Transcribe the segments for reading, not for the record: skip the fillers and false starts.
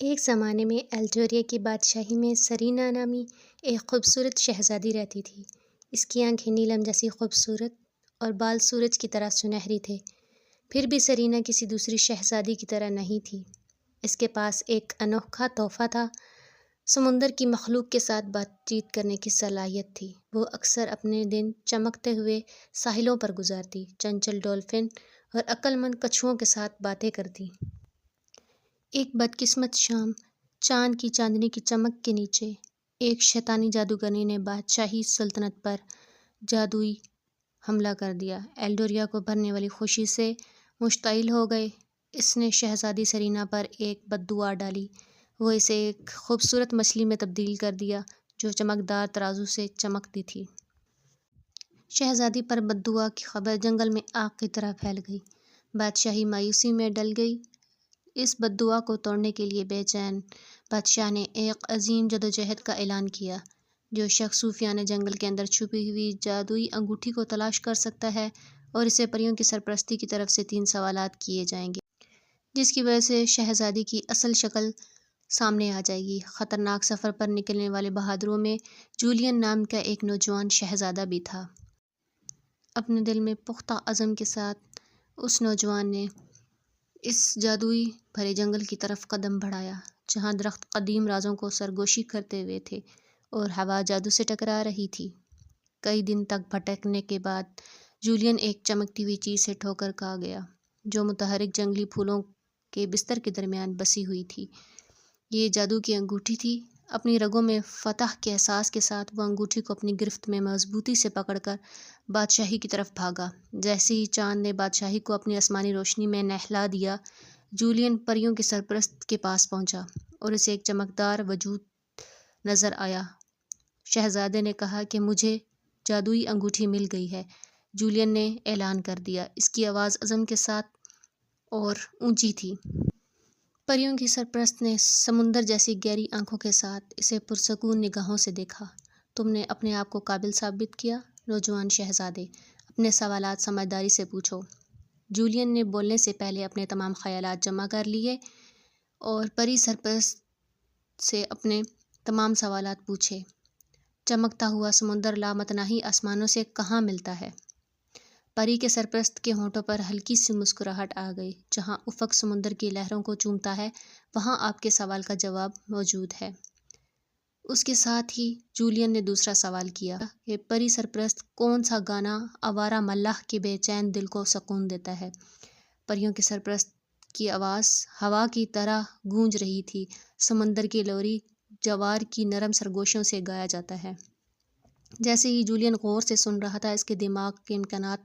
ایک زمانے میں ایلڈوریا کی بادشاہی میں سرینا نامی ایک خوبصورت شہزادی رہتی تھی۔ اس کی آنکھیں نیلم جیسی خوبصورت اور بال سورج کی طرح سنہری تھے۔ پھر بھی سرینا کسی دوسری شہزادی کی طرح نہیں تھی۔ اس کے پاس ایک انوکھا تحفہ تھا۔ سمندر کی مخلوق کے ساتھ بات چیت کرنے کی صلاحیت تھی۔ وہ اکثر اپنے دن چمکتے ہوئے ساحلوں پر گزارتی، چنچل ڈولفن اور عقل مند کچھوؤں کے ساتھ باتیں کرتی۔ ایک بدقسمت شام، چاند کی چاندنی کی چمک کے نیچے، ایک شیطانی جادوگرنی نے بادشاہی سلطنت پر جادوئی حملہ کر دیا۔ ایلڈوریا کو بھرنے والی خوشی سے مشتعل ہو گئے۔ اس نے شہزادی سرینا پر ایک بد دعا ڈالی۔ وہ اسے ایک خوبصورت مچھلی میں تبدیل کر دیا جو چمکدار ترازو سے چمکتی تھی۔ شہزادی پر بد دعا کی خبر جنگل میں آگ کی طرح پھیل گئی۔ بادشاہی مایوسی میں ڈل گئی۔ اس بد دعا کو توڑنے کے لیے بے چین بادشاہ نے ایک عظیم جدوجہد کا اعلان کیا۔ جو شخص صوفیانہ جنگل کے اندر چھپی ہوئی جادوئی انگوٹھی کو تلاش کر سکتا ہے اور اسے پریوں کی سرپرستی کی طرف سے 3 سوالات کیے جائیں گے، جس کی وجہ سے شہزادی کی اصل شکل سامنے آ جائے گی۔ خطرناک سفر پر نکلنے والے بہادروں میں جولین نام کا ایک نوجوان شہزادہ بھی تھا۔ اپنے دل میں پختہ عزم کے ساتھ اس نوجوان نے اس جادوئی بھرے جنگل کی طرف قدم بڑھایا، جہاں درخت قدیم رازوں کو سرگوشی کرتے ہوئے تھے اور ہوا جادو سے ٹکرا رہی تھی۔ کئی دن تک بھٹکنے کے بعد جولین ایک چمکتی ہوئی چیز سے ٹھوکر کھا گیا، جو متحرک جنگلی پھولوں کے بستر کے درمیان بسی ہوئی تھی۔ یہ جادو کی انگوٹھی تھی۔ اپنی رگوں میں فتح کے احساس کے ساتھ وہ انگوٹھی کو اپنی گرفت میں مضبوطی سے پکڑ کر بادشاہی کی طرف بھاگا۔ جیسے ہی چاند نے بادشاہی کو اپنی آسمانی روشنی میں نہلا دیا، جولین پریوں کے سرپرست کے پاس پہنچا اور اسے ایک چمکدار وجود نظر آیا۔ شہزادے نے کہا کہ مجھے جادوئی انگوٹھی مل گئی ہے، جولین نے اعلان کر دیا۔ اس کی آواز عزم کے ساتھ اور اونچی تھی۔ پریوں کی سرپرست نے سمندر جیسی گہری آنکھوں کے ساتھ اسے پرسکون نگاہوں سے دیکھا۔ تم نے اپنے آپ کو قابل ثابت کیا، نوجوان شہزادے۔ اپنے سوالات سمجھداری سے پوچھو۔ جولین نے بولنے سے پہلے اپنے تمام خیالات جمع کر لیے اور پری سرپرست سے اپنے تمام سوالات پوچھے۔ چمکتا ہوا سمندر لامتناہی آسمانوں سے کہاں ملتا ہے؟ پری کے سرپرست کے ہونٹوں پر ہلکی سی مسکراہٹ آ گئی۔ جہاں افق سمندر کی لہروں کو چومتا ہے، وہاں آپ کے سوال کا جواب موجود ہے۔ اس کے ساتھ ہی جولین نے دوسرا سوال کیا کہ پری سرپرست، کون سا گانا آوارہ ملاح کے بے چین دل کو سکون دیتا ہے؟ پریوں کے سرپرست کی آواز ہوا کی طرح گونج رہی تھی۔ سمندر کی لوری جوار کی نرم سرگوشیوں سے گایا جاتا ہے۔ جیسے ہی جولین غور سے سن رہا تھا، اس کے دماغ کے امکانات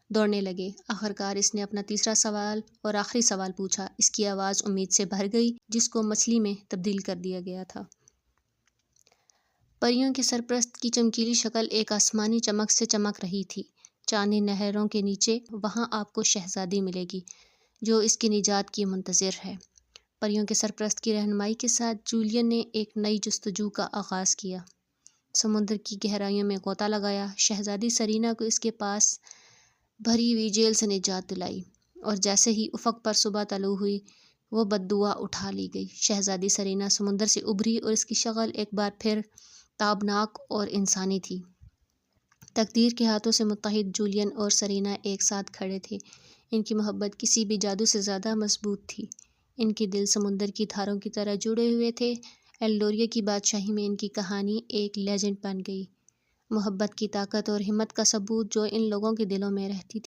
دوڑنے لگے۔ آخرکار اس نے اپنا تیسرا سوال اور آخری سوال پوچھا۔ اس کی آواز امید سے بھر گئی، جس کو مچھلی میں تبدیل کر دیا گیا تھا۔ پریوں کے سرپرست کی چمکیلی شکل ایک آسمانی چمک سے چمک رہی تھی۔ چاندنی نہروں کے نیچے، وہاں آپ کو شہزادی ملے گی جو اس کی نجات کی منتظر ہے۔ پریوں کے سرپرست کی رہنمائی کے ساتھ جولین نے ایک نئی جستجو کا آغاز کیا۔ سمندر کی گہرائیوں میں غوطہ لگایا، شہزادی سرینا کو اس کے پاس بھری ہوئی جیل سے نجات دلائی، اور جیسے ہی افق پر صبح طلوع ہوئی، وہ بد دعا اٹھا لی گئی۔ شہزادی سرینا سمندر سے ابھری اور اس کی شکل ایک بار پھر تابناک اور انسانی تھی۔ تقدیر کے ہاتھوں سے متحد جولین اور سرینا ایک ساتھ کھڑے تھے۔ ان کی محبت کسی بھی جادو سے زیادہ مضبوط تھی۔ ان کے دل سمندر کی دھاروں کی طرح جڑے ہوئے تھے۔ ایلڈوریا کی بادشاہی میں ان کی کہانی ایک لیجنڈ بن گئی، محبت کی طاقت اور ہمت کا ثبوت جو ان لوگوں کے دلوں میں رہتی تھی۔